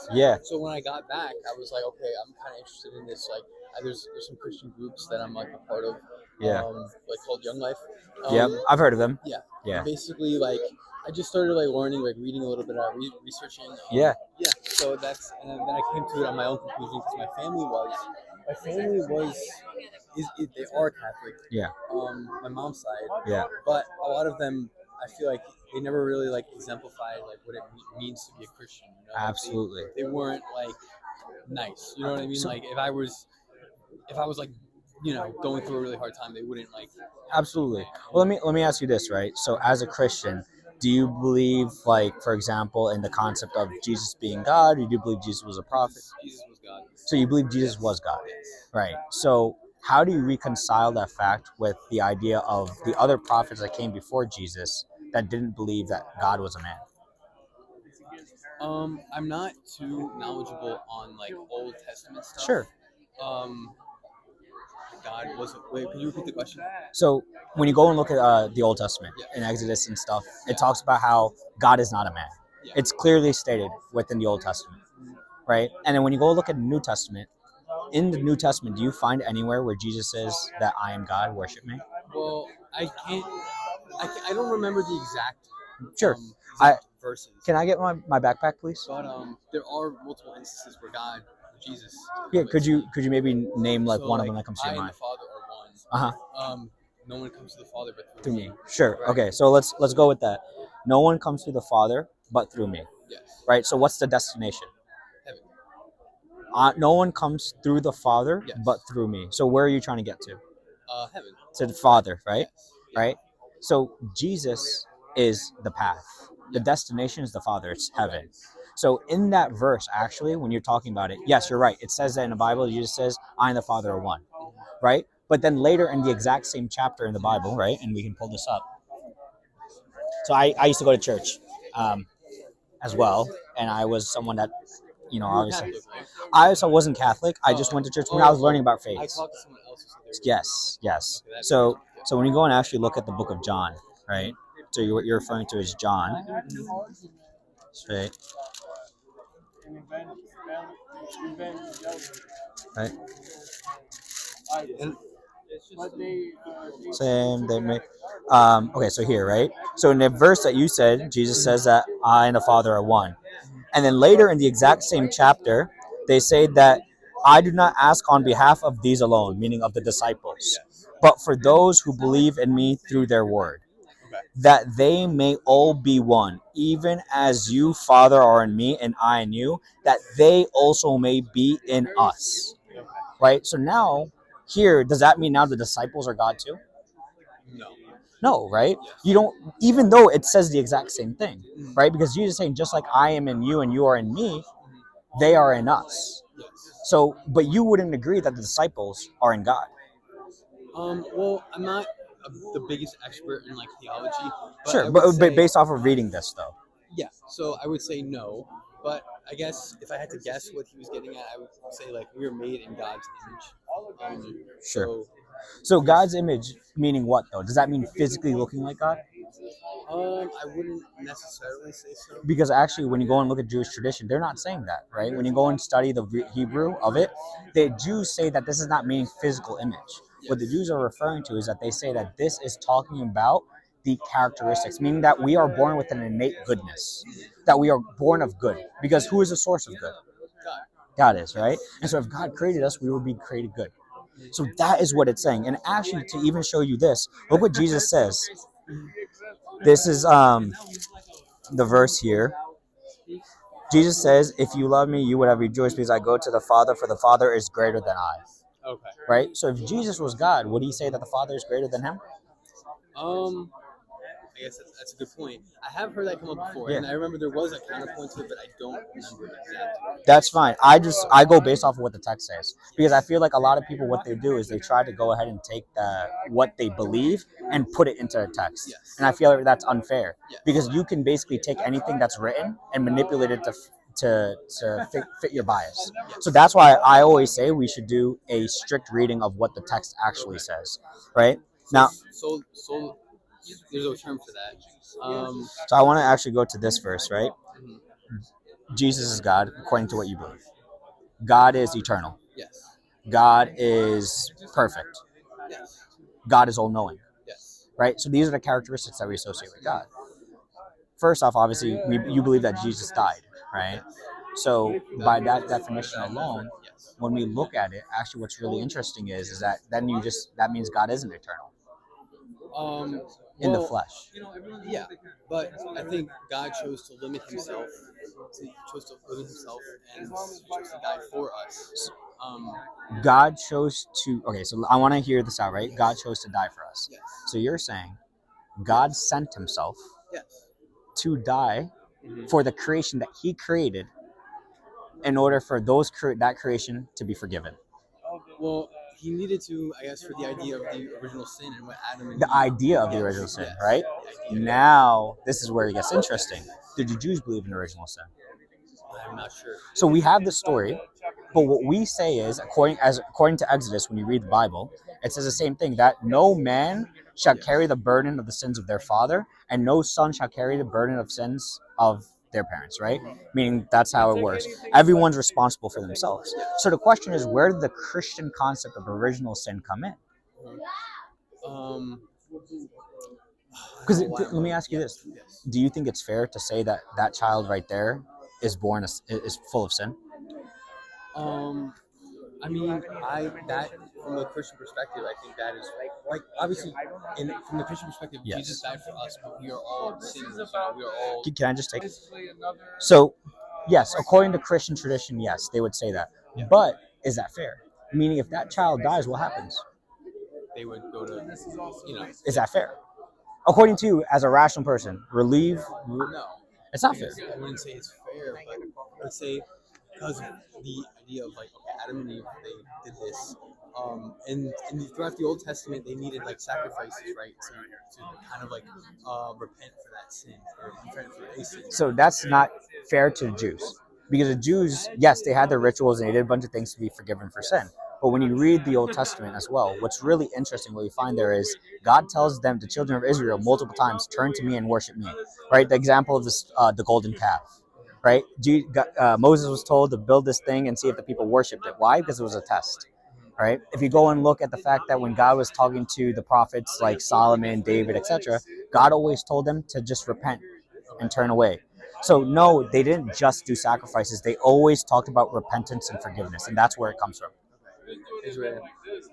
Jesus. Yeah. So when I got back, I was like, okay, I'm kind of interested in this. Like, there's some Christian groups that I'm like a part of, Yeah. like called Young Life. Yep. I've heard of them. Yeah. Yeah. And basically, like, I just started like learning, like reading a little bit, researching. Yeah. Yeah. So that's, and then I came to it on my own conclusion because my family was, they are Catholic. Yeah. My mom's side. Yeah. But a lot of them, I feel like they never really like exemplified like what it means to be a Christian. You know? Absolutely. They weren't like nice. You know what I mean? So, like if I was like, you know, going through a really hard time, they wouldn't like. absolutely. Well, let me ask you this, right? So, as a Christian, do you believe, like, for example, in the concept of Jesus being God, or do you believe Jesus was a prophet? Jesus was God. So, you believe Jesus was God, right? So, how do you reconcile that fact with the idea of the other prophets that came before Jesus that didn't believe that God was a man? I'm not too knowledgeable on like Old Testament stuff. Sure. God wasn't. Wait, can you repeat the question? So when you go and look at the Old Testament in Exodus and stuff, it talks about how God is not a man. Yeah. It's clearly stated within the Old Testament, right? And then when you go look at the New Testament, in the New Testament, do you find anywhere where Jesus says that I am God, worship me? Well, I don't remember the exact. Sure. Verses. Can I get my backpack, please? But there are multiple instances where God, Jesus. Yeah. Could you maybe name like one of them that comes to I your and mind? the Father are one. No one comes to the Father but Through through me. Sure. Right. Okay. So let's go with that. No one comes to the Father but through me. Yes. Right. So what's the destination? Heaven. No one comes through the Father Yes. but through me. So where are you trying to get to? Heaven. To the Father, right? Yes. Yeah. Right? So Jesus is the path. The destination is the Father. It's heaven. Right. So in that verse, actually, when you're talking about it, yes, you're right. It says that in the Bible, Jesus says, I and the Father are one. Right? But then later in the exact same chapter in the Bible, right? And we can pull this up. So I used to go to church as well. And I was someone that, you know, obviously. I also wasn't Catholic. I just went to church when I was learning about faith. I talked to someone else who said Yes, yes. Okay, So when you go and actually look at the book of John, right? So what you're referring to is John, right? Right. Same. They make. Okay, so here, right? So in the verse that you said, Jesus says that I and the Father are one, and then later in the exact same chapter, they say that I do not ask on behalf of these alone, meaning of the disciples, but for those who believe in me through their word, that they may all be one, even as you, Father, are in me and I in you, that they also may be in us. Right? So now, here, does that mean now the disciples are God too? No. No, right? You don't, even though it says the exact same thing, right? Because Jesus is saying, just like I am in you and you are in me, they are in us. So, but you wouldn't agree that the disciples are in God. Well, I'm not the biggest expert in like theology. But Sure, but based off of reading this, though. Yeah, so I would say no, but I guess if I had to guess what he was getting at, I would say like we were made in God's image. Sure. So God's image meaning what though? Does that mean physically looking like God? I wouldn't necessarily say so. Because actually, when you go and look at Jewish tradition, they're not saying that, right? When you go and study the Hebrew of it, the Jews say that this is not meaning physical image. What the Jews are referring to is that they say that this is talking about the characteristics, meaning that we are born with an innate goodness, that we are born of good. Because who is the source of good? God is, right? And so if God created us, we will be created good. So that is what it's saying. And actually, to even show you this, look what Jesus says. This is the verse here. Jesus says, if you love me, you would have rejoiced because I go to the Father, for the Father is greater than I. Okay. Right? So if Jesus was God, would he say that the Father is greater than him? I guess that's a good point. I have heard that come up before, and I remember there was a counterpoint to it, but I don't remember it exactly. That's fine. I go based off of what the text says, because I feel like a lot of people, what they do is they try to go ahead and take what they believe and put it into a text, and I feel like that's unfair, because you can basically take anything that's written and manipulate it to fit your bias. So that's why I always say we should do a strict reading of what the text actually says, right? Now, so there's a term for that. So I want to actually go to this verse, right? Jesus is God according to what you believe. God is eternal. Yes. God is perfect. Yes. God is all-knowing. Yes. Right? So these are the characteristics that we associate with God. First off, obviously, you believe that Jesus died, right? So by that definition alone, Yes. when we look at it, actually, what's really interesting is that then that means God isn't eternal in the Well, flesh. yeah, but I think God chose to limit himself. He chose to limit himself and chose to die for us. God chose to. Okay, so I want to hear this out, right? God chose to die for us. Yes. So you're saying God sent himself Yes. to die for the creation that he created in order for that creation to be forgiven. Well, he needed to, I guess, for the idea of the original sin and what Adam and The Eve. idea of the original sin, Yes. right? Now, this is where it gets interesting. Did the Jews believe in original sin? I'm not sure. So we have the story, but what we say is, according to Exodus, when you read the Bible, it says the same thing, that no man shall carry the burden of the sins of their father, and no son shall carry the burden of sins of their parents, right? Meaning that's how it works. Everyone's responsible for themselves. So the question is, where did the Christian concept of original sin come in? Because let me ask you this: do you think it's fair to say that that child right there is full of sin? I mean, that from the Christian perspective, I think that is like obviously, from the Christian perspective, Yes. Jesus died for us, but we are all sinners. We are all. Can I just take? So, yes, according to Christian tradition, yes, they would say that. But is that fair? Meaning, if that child dies, what happens? They would go to, Is that fair? According to you, as a rational person, No, it's not fair. I wouldn't say it's fair, but I would say because of the idea of like, okay, Adam and Eve, they did this. And throughout the Old Testament, they needed like sacrifices, right, to kind of like repent for that sin or repent for a sin. So that's not fair to the Jews. Because the Jews, yes, they had their rituals and they did a bunch of things to be forgiven for sin. But when you read the Old Testament as well, what's really interesting, what you find there is God tells them, the children of Israel, multiple times, turn to me and worship me. Right? The example of this, the golden calf. Right? Moses was told to build this thing and see if the people worshipped it. Why? Because it was a test. Right? If you go and look at the fact that when God was talking to the prophets like Solomon, David, etc., God always told them to just repent and turn away. So no, they didn't just do sacrifices. They always talked about repentance and forgiveness, and that's where it comes from. Israel.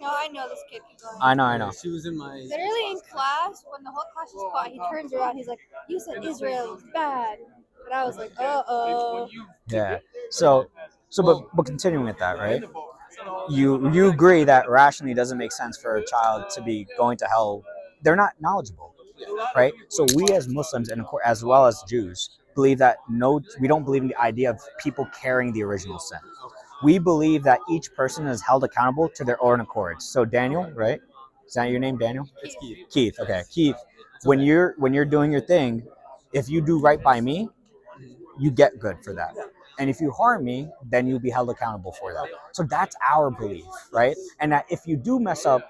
No, I know this kid. I know. She was in my. Literally in class, when the whole class is quiet, he turns around. He's like, "You said Israel is bad," and I was like, "Uh-oh." Yeah. But continuing with that, right? You agree that rationally doesn't make sense for a child to be going to hell. They're not knowledgeable, right? So we as Muslims and as well as Jews believe that we don't believe in the idea of people carrying the original sin. We believe that each person is held accountable to their own accords. So Daniel, right? Is that your name, Daniel? It's Keith. Keith. Okay, Keith. When you're doing your thing, if you do right by me, you get good for that. And if you harm me, then you'll be held accountable for that. So that's our belief, right? And that if you do mess up,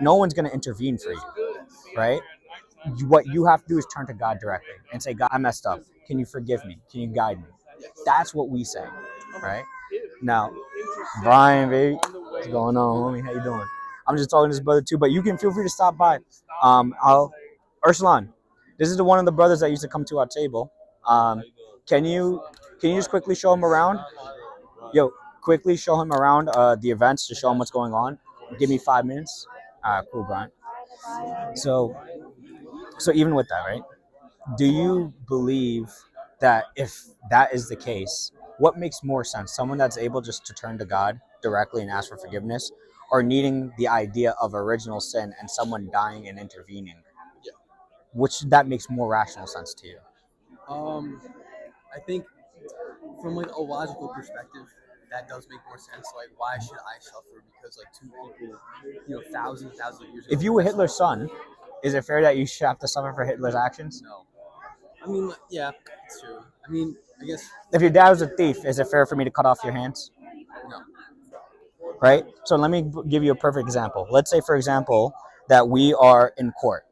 no one's going to intervene for you, right? What you have to do is turn to God directly and say, God, I messed up. Can you forgive me? Can you guide me? That's what we say, right? Now, Brian, baby, what's going on, homie? How you doing? I'm just talking to this brother too, but you can feel free to stop by. Urslan, this is one of the brothers that used to come to our table. Can you just quickly show him around? Yo, quickly show him around the events to show him what's going on. Give me 5 minutes. Cool, Brian. So even with that, right? Do you believe that if that is the case, what makes more sense? Someone that's able just to turn to God directly and ask for forgiveness, or needing the idea of original sin and someone dying and intervening? Yeah. Which that makes more rational sense to you? I think from like a logical perspective, that does make more sense. Like, why should I suffer? Because like two people, thousands of years ago. If you were Hitler's son, is it fair that you should have to suffer for Hitler's actions? No. I mean, yeah, it's true. I mean, I guess. If your dad was a thief, is it fair for me to cut off your hands? No. Right? So let me give you a perfect example. Let's say, for example, that we are in court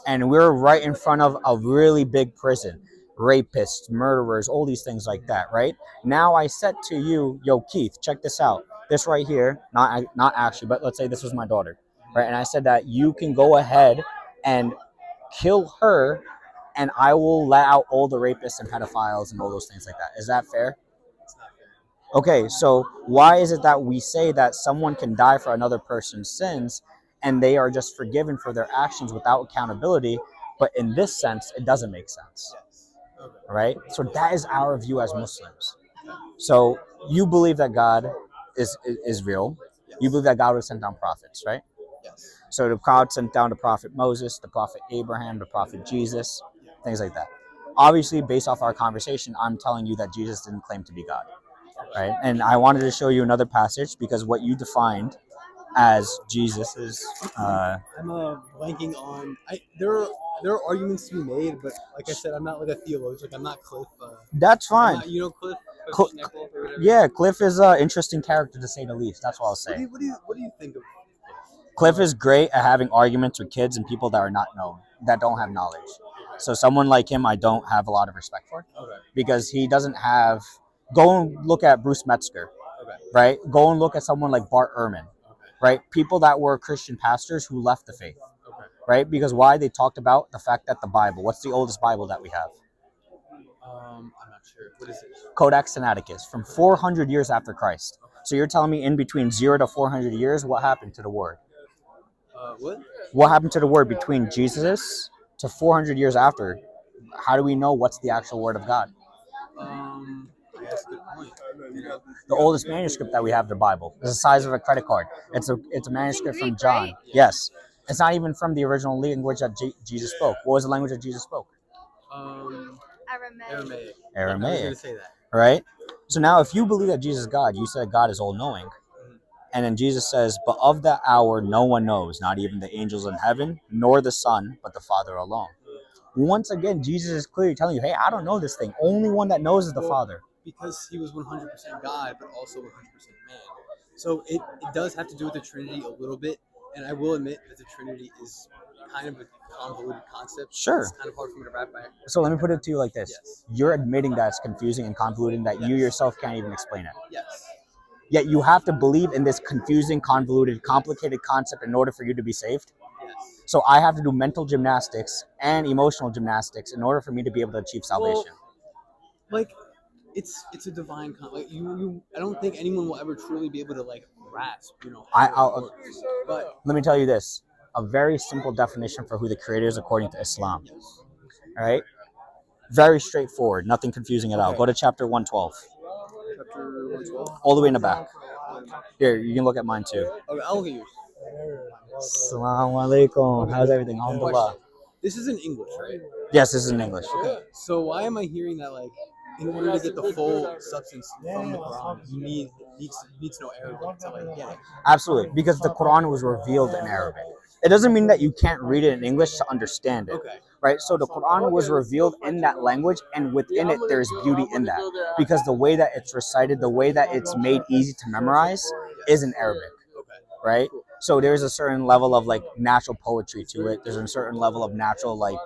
and we're right in front of a really big prison. rapists, murderers, all these things like that, right? Now I said to you, yo, Keith, check this out. This right here, not actually, but let's say this was my daughter, right? And I said that you can go ahead and kill her, and I will let out all the rapists and pedophiles and all those things like that. Is that fair? It's not fair. Okay, so why is it that we say that someone can die for another person's sins and they are just forgiven for their actions without accountability, but in this sense, it doesn't make sense, Yes. Okay. right? So that is our view as Muslims. So you believe that God is real. Yes. You believe that God would send down prophets, right? Yes. So the God sent down the prophet Moses, the prophet Abraham, the prophet Jesus, things like that. Obviously, based off our conversation, I'm telling you that Jesus didn't claim to be God, right? And I wanted to show you another passage because what you defined as Jesus is. I'm blanking on. There are arguments to be made, but like I said, I'm not like a theologian. Like I'm not Cliff. That's I'm fine. not, you know Cliff. Cl- Schnickel or whatever. Yeah, Cliff is an interesting character to say the least. That's what I'll say. What do you think of Cliff is great at having arguments with kids and people that are not known, that don't have knowledge. So someone like him, I don't have a lot of respect for, because he doesn't have. Go and look at Bruce Metzger, right? Go and look at someone like Bart Ehrman, right? People that were Christian pastors who left the faith, right? Because why? They talked about the fact that the Bible. What's the oldest Bible that we have? I'm not sure. What is it? Codex Sinaiticus, from 400 years after Christ. So you're telling me in between 0 to 400 years, what happened to the word? What? What happened to the word between Jesus to 400 years after? How do we know what's the actual word of God? That's a good point. The oldest manuscript that we have, the Bible, is the size of a credit card. It's a manuscript from Greek, John. right? Yes. It's not even from the original language that Jesus spoke. What was the language that Jesus spoke? Aramaic. Aramaic. I was Aramaic. gonna say that. Right? So now if you believe that Jesus is God, you said God is all-knowing. And then Jesus says, but of that hour no one knows, not even the angels in heaven, nor the Son, but the Father alone. Once again, Jesus is clearly telling you, hey, I don't know this thing. Only one that knows is the Father. Because he was 100% God, but also 100% man. So it does have to do with the Trinity a little bit. And I will admit that the Trinity is kind of a convoluted concept. Sure. It's kind of hard for me to wrap my. So let me put it to you like this. Yes. You're admitting that it's confusing and convoluted, that you Yes. yourself can't even explain it. Yes. Yet you have to believe in this confusing, convoluted, complicated concept in order for you to be saved. Yes. So I have to do mental gymnastics and emotional gymnastics in order for me to be able to achieve salvation. Well, like, it's a divine like you. I don't think anyone will ever truly be able to like grasp, how it works. But Let me tell you this: a very simple definition for who the Creator is according to Islam. All right, very straightforward, nothing confusing at all. Go to chapter 112. Chapter 112. All the way in the back. Here, you can look at mine too. Okay, I'll look at yours. Assalamu alaikum. How's everything? Alhamdulillah. This is in English, right? Yes, this is in English. Okay. So why am I hearing that like in order to get the full substance from the Quran, you need to know Arabic to like get it? Absolutely, because the Quran was revealed in Arabic. It doesn't mean that you can't read it in English to understand it. Okay. Right? So the Quran was revealed in that language, and within it, there's beauty in that. Because the way that it's recited, the way that it's made easy to memorize is in Arabic. Okay. Right? So there's a certain level of like natural poetry to it. There's a certain level of natural like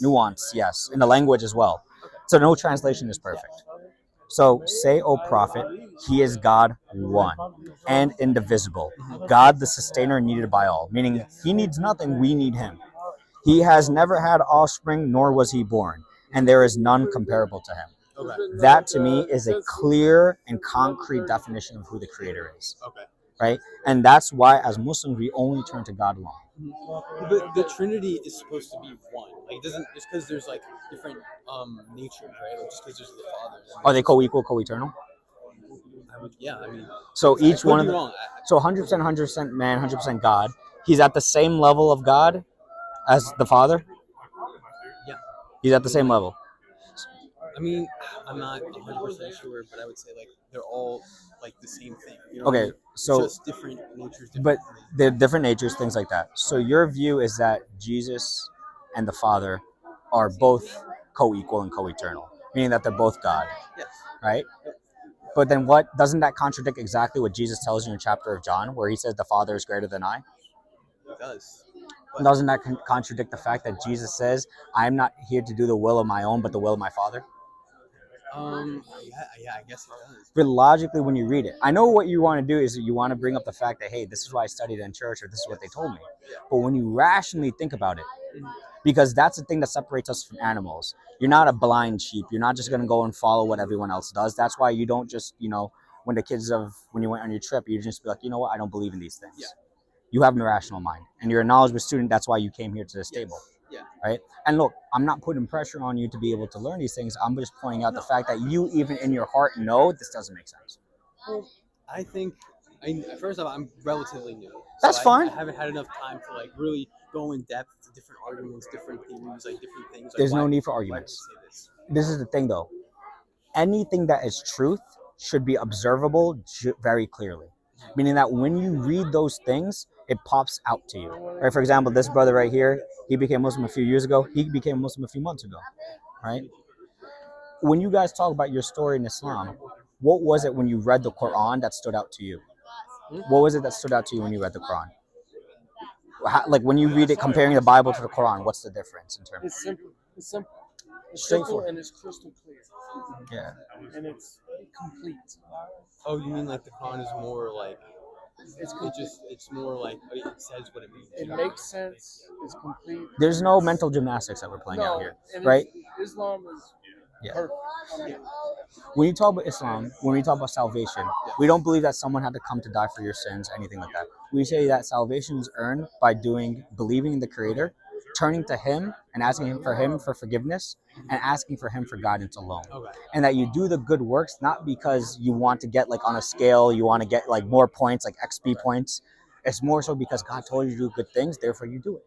nuance, yes, in the language as well. So no translation is perfect. So say, O Prophet, he is God one and indivisible. God the sustainer needed by all, meaning he needs nothing, we need him. He has never had offspring, nor was he born, and there is none comparable to him. Okay. That to me is a clear and concrete definition of who the Creator is. Okay. Right? And that's why as Muslims we only turn to God alone. But the Trinity is supposed to be one. Like, it doesn't just because there's like different natures, right? Like, just because there's the Father. Are they co-equal, co-eternal? I mean. So each one of them. Wrong. So 100% man, 100% God. He's at the same level of God as the Father. Yeah. He's at the same level. I mean, I'm not 100% sure, but I would say like they're all like the same thing. Okay, so just different natures. But they're different natures, things like that. So your view is that Jesus and the Father are both co-equal and co-eternal, meaning that they're both God. Yes. Right? But then what doesn't that contradict exactly what Jesus tells you in chapter of John, where he says the Father is greater than I? It does. Doesn't that contradict the fact that Jesus says, "I'm not here to do the will of my own, but the will of my Father"? Yeah, I guess it does. But logically, when you read it, I know what you want to do is you want to bring up the fact that, hey, this is why I studied in church, or this is what they told me. But when you rationally think about it, because that's the thing that separates us from animals. You're not a blind sheep. You're not just going to go and follow what everyone else does. That's why you don't just, when you went on your trip, you just be like, you know what, I don't believe in these things. Yeah. You have an irrational mind, and you're a knowledgeable student. That's why you came here to this table. Yeah. Right. And look, I'm not putting pressure on you to be able to learn these things. I'm just pointing out the fact that you, even in your heart, know this doesn't make sense. Well, I think, first off, I'm relatively new. That's fine. I haven't had enough time to like really go in depth to different arguments, different theories, like different things. Like, There's no need for arguments. This is the thing, though. Anything that is truth should be observable very clearly. Meaning that when you read those things, it pops out to you. Right? For example, this brother right here, he became Muslim a few years ago. He became Muslim a few months ago. Right? When you guys talk about your story in Islam, what was it when you read the Quran that stood out to you? What was it that stood out to you when you read the Quran? Like when you read it, comparing the Bible to the Quran, what's the difference in terms? It's simple. It's simple. It's Straightforward. simple and it's crystal clear. Yeah. And it's complete. Oh, you mean like the Quran is more like it's more like it says what it means. It makes sense. It's complete. There's no mental gymnastics that we're playing out here, right? Islam is perfect. Yeah. When you talk about Islam, when we talk about salvation, we don't believe that someone had to come to die for your sins, anything like that. We say that salvation is earned by believing in the Creator, turning to Him and asking Him for forgiveness, and asking for Him for guidance alone. Okay. And that you do the good works not because you want to get like on a scale, you want to get like more points, like XP points. It's more so because God told you to do good things, therefore you do it.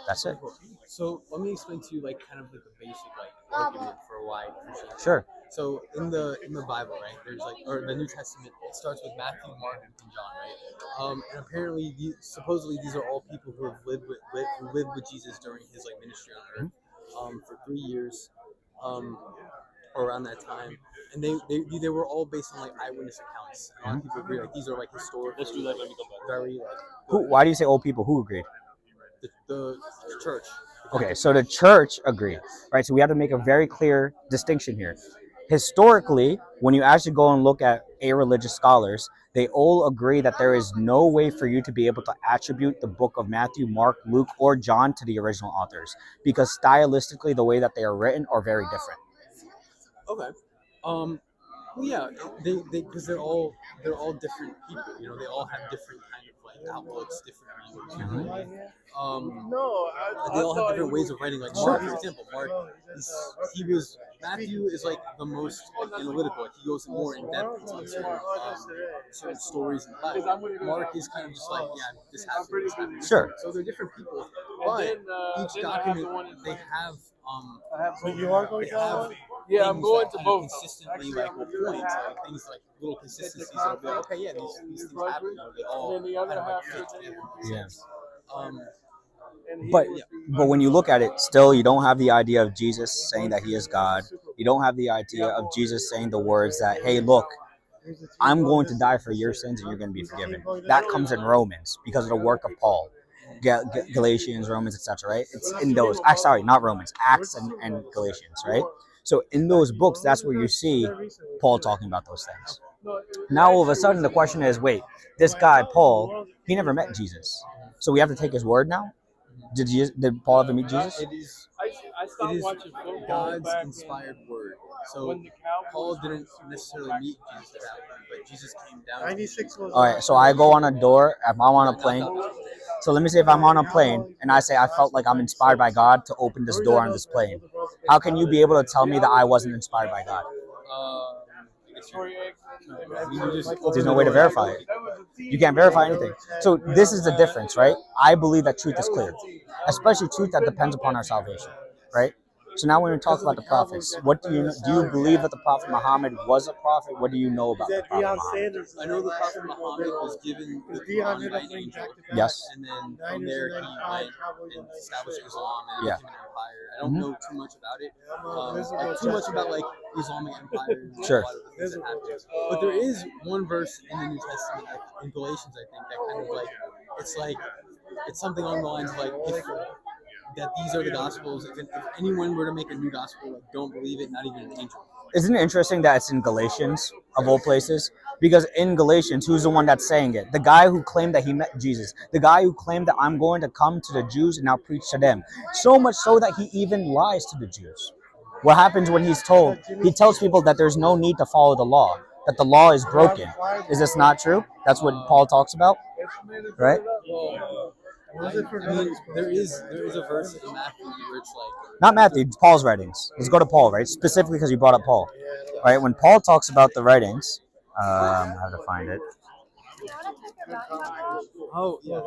That's it. So let me explain to you like kind of like the basic like argument for why Christianity. Sure. So in the Bible, right? There's like, or the New Testament, it starts with Matthew, Mark, and John, right? And apparently, supposedly these are all people who have lived with Jesus during his like ministry on earth, for 3 years, or around that time, and they were all based on like eyewitness accounts. A lot of people agree like these are like historical. Let's do that. Let me come back. Very like. Why do you say old people? Who agreed? The church. Okay, so the church agreed, right? So we have to make a very clear distinction here. Historically, when you actually go and look at religious scholars, they all agree that there is no way for you to be able to attribute the book of Matthew, Mark, Luke, or John to the original authors, because stylistically, the way that they are written are very different. Okay. Well, yeah, they because they're all different people. You know, they all have different kind of like outlooks, different views. They all have different ways of writing. Like Mark, for example, Matthew is like the most like, analytical. Like, he goes more in depth into like, certain stories and life. Mark is kind of just like, yeah, this happened. Sure. So they're different people, but each document they have Yeah, I'm going to both. Consistently, like, will point like things like little consistencies. They'll be like, okay, yeah, these things happen. You know, they all kind of like fit together. Yeah. Um, But when you look at it, still, you don't have the idea of Jesus saying that He is God. You don't have the idea of Jesus saying the words that, hey, look, I'm going to die for your sins and you're going to be forgiven. That comes in Romans because of the work of Paul. Galatians, Romans, etc. Right? It's in those. Sorry, not Romans. Acts and Galatians. Right? So in those books, that's where you see Paul talking about those things. Now all of a sudden, the question is, wait, this guy Paul, he never met Jesus, so we have to take his word now. Did Paul ever meet Jesus? It is God's inspired word. So Paul didn't necessarily meet Jesus at that point, but Jesus came down. All right, so I go on a door if I'm on a plane. So let me say if I'm on a plane and I say I felt like I'm inspired by God to open this door on this plane. How can you be able to tell me that I wasn't inspired by God? There's no way to verify it. You can't verify anything. So this is the difference, right? I believe that truth is clear, especially truth that depends upon our salvation, right? So now when we talk about the prophets, what do you believe that the Prophet Muhammad was a prophet? What do you know about the Prophet Muhammad? I know the Prophet Muhammad was given the Quran by an angel. Yes. And then from there he went and established Islam and became an empire. I don't know too much about it. Too much about like Islamic empire. Sure. A lot of the things that happened. But there is one verse in the New Testament, in Galatians, I think, that kind of like, it's like it's something along the lines of like if that these are the gospels. If anyone were to make a new gospel, like don't believe it, not even an angel. Isn't it interesting that it's in Galatians, of all places? Because in Galatians, who's the one that's saying it? The guy who claimed that he met Jesus. The guy who claimed that I'm going to come to the Jews and now preach to them. So much so that he even lies to the Jews. What happens when he's told? He tells people that there's no need to follow the law, that the law is broken. Is this not true? That's what Paul talks about, right? I mean, there is a verse in Matthew where it's like not Matthew, Paul's writings. Let's go to Paul, right? Specifically because you brought up Paul, right? When Paul talks about the writings, I have to find it. Oh yeah.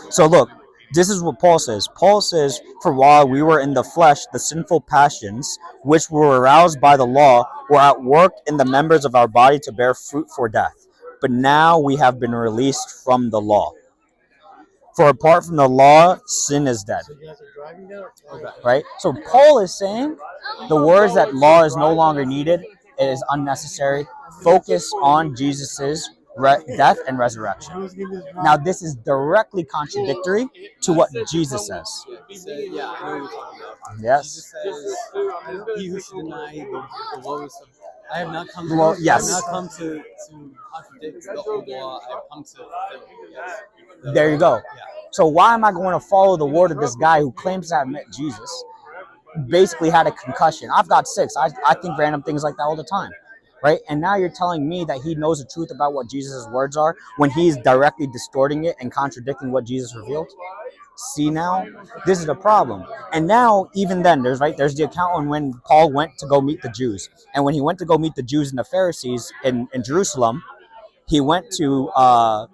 So look, this is what Paul says. Paul says, "For while we were in the flesh, the sinful passions, which were aroused by the law, were at work in the members of our body to bear fruit for death. But now we have been released from the law. For apart from the law, sin is dead." Right? So Paul is saying the words that law is no longer needed, it is unnecessary. Focus on Jesus's death and resurrection. Now, this is directly contradictory to what Jesus says. Yeah, I know what you're talking about. Yes. Jesus says, "He who should deny the lowest of I have not come. Well, yes. I have not come to contradict the old law. I have come to fulfill it." Yes. There you go. Yeah. So why am I going to follow the word of this guy who claims to have met Jesus? Basically had a concussion. I've got 6. I think random things like that all the time. Right? And now you're telling me that he knows the truth about what Jesus' words are when he's directly distorting it and contradicting what Jesus revealed? See now? This is the problem. And now, even then, there's the account on when Paul went to go meet the Jews. And when he went to go meet the Jews and the Pharisees in Jerusalem, he went to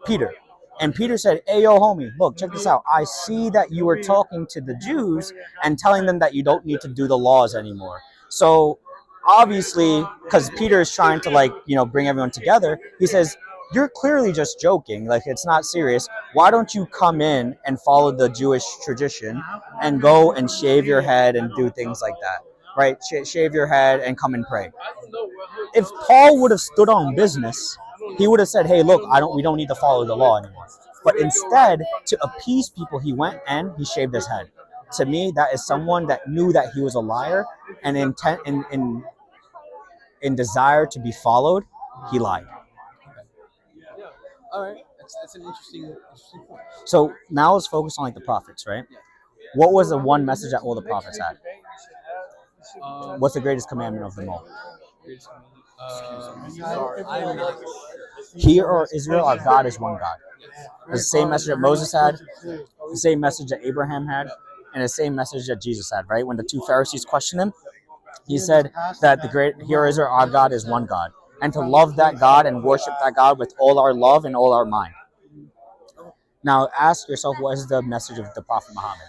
Peter. And Peter said, "Hey, yo, homie, look, check this out. I see that you were talking to the Jews and telling them that you don't need to do the laws anymore." So obviously, because Peter is trying to bring everyone together, he says, "You're clearly just joking. Like, it's not serious. Why don't you come in and follow the Jewish tradition and go and shave your head and do things like that, right? Shave your head and come and pray." If Paul would have stood on business, he would have said, "Hey, look, we don't need to follow the law anymore." But instead, to appease people, he went and he shaved his head. To me, that is someone that knew that he was a liar, and in desire to be followed, he lied. All right, that's an interesting point. So now let's focus on the prophets, right? What was the one message that all the prophets had? What's the greatest commandment of them all? Hear, O Israel, our God is one God. It's the same message that Moses had, the same message that Abraham had, and the same message that Jesus had, right? When the 2 Pharisees questioned him, he said that Hear, O Israel, our God is one God. And to love that God and worship that God with all our love and all our mind. Now ask yourself, what is the message of the Prophet Muhammad?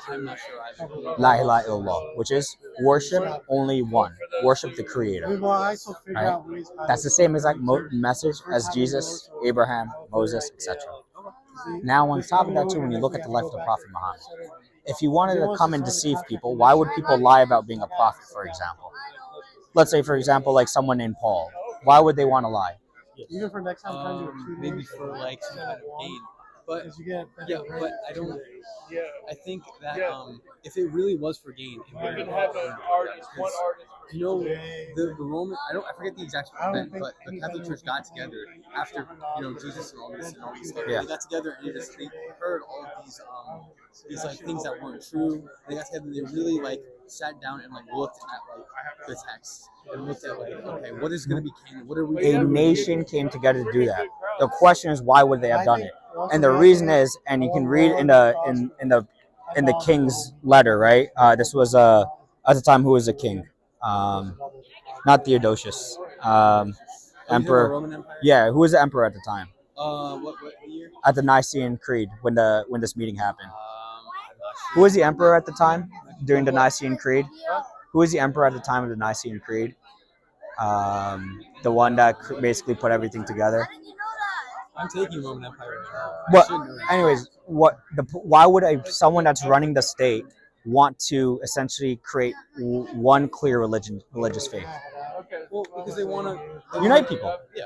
I'm not sure. La ilaha illallah, which is worship only one, worship the Creator. Right? That's the same exact message as Jesus, Abraham, Moses, etc. Now, on top of that, too, when you look at the life of the Prophet Muhammad, if he wanted to come and deceive people, why would people lie about being a prophet, for example? Let's say, for example, like someone named Paul. Why would they want to lie? Even for next time, maybe for some kind of gain. But yeah, but I don't. I think that if it really was for gain, it would have been the Roman. I forget the exact event, but the Catholic Church got together after Jesus and all this stuff. Yeah. They got together and they heard all of these things that weren't true. They got together and they really sat down and looked at the text and looked at okay, what is going to be canon? What are we? A nation came together to do that. The question is, why would they have done it? And the reason is, and you can read in the king's letter, right? This was at the time, who was a king? Not Theodosius. Emperor. Roman Empire? Yeah, who was the emperor at the time? What year? At the Nicene Creed, when this meeting happened. Who was the emperor at the time during the Nicene Creed? Who was the emperor at the time of the Nicene Creed? The one that basically put everything together. I'm taking Roman Empire. But anyways, why would someone that's running the state want to essentially create one clear religious faith? Well, because they want to unite people. Yeah.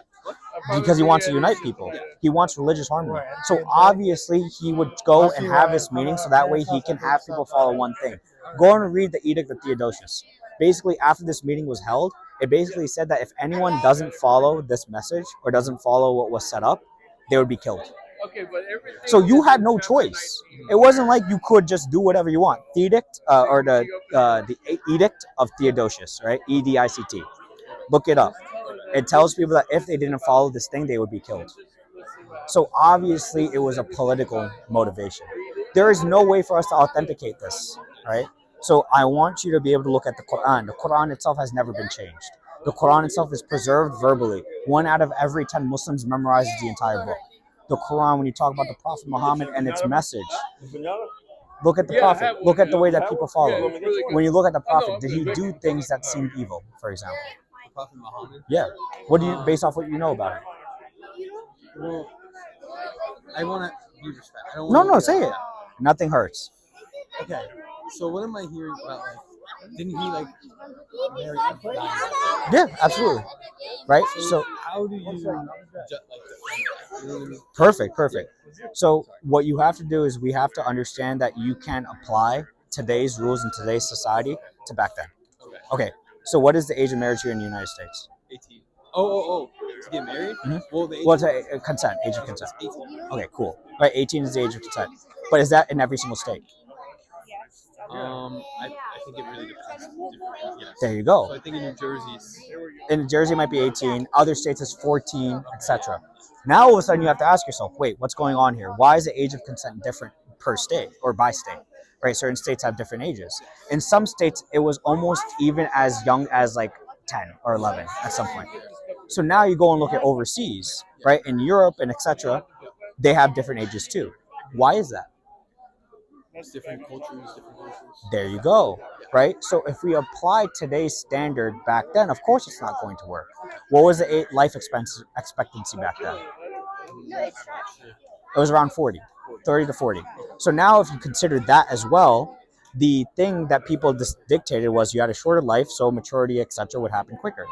because he wants to unite people. He wants religious harmony. So obviously he would go and have this meeting so that way he can have people follow one thing. Go and read the Edict of Theodosius. Basically, after this meeting was held, it basically said that if anyone doesn't follow this message or doesn't follow what was set up, they would be killed. So you had no choice. It wasn't like you could just do whatever you want. The edict, or the Edict of Theodosius, right? EDICT. Look it up. It tells people that if they didn't follow this thing, they would be killed. So obviously, it was a political motivation. There is no way for us to authenticate this, right? So I want you to be able to look at the Quran. The Quran itself has never been changed. The Quran itself is preserved verbally. 1 out of every 10 Muslims memorizes the entire book. The Quran, when you talk about the Prophet Muhammad and its message, look at the Prophet. Look at the way that people follow. When you look at the Prophet, did he do things that seemed evil, for example? Prophet Muhammad? Yeah. What do you, based off what you know about him? Well, I want to be respectful. I don't No, wanna say it. Nothing hurts. Okay, so what am I hearing about? Like, didn't he like marry Diana? Yeah, absolutely. Right. So how do you like defend that? You know what I mean? perfect. So what you have to do is we have to understand that you can apply today's rules in today's society to back then. Okay. So what is the age of marriage here in the United States? 18. Oh. To get married? Mm-hmm. Well, the age Well, it's consent. Age of consent. 18. Okay, cool. Right, 18 is the age of consent. But is that in every single state? I think it really depends. Yes. There you go. So I think in New Jersey, in New Jersey it might be 18. Other states is 14, etc. Now all of a sudden you have to ask yourself, wait, what's going on here? Why is the age of consent different per state or by state? Right, certain states have different ages. In some states, it was almost even as young as like 10 or 11 at some point. So now you go and look at overseas, right? In Europe and etc. They have different ages too. Why is that? different cultures. There you go, right? So if we apply today's standard back then, of course it's not going to work. What was the life expectancy back then? It was around 40, 30 to 40. So now if you consider that as well, the thing that people dictated was you had a shorter life, so maturity, etc. would happen quicker.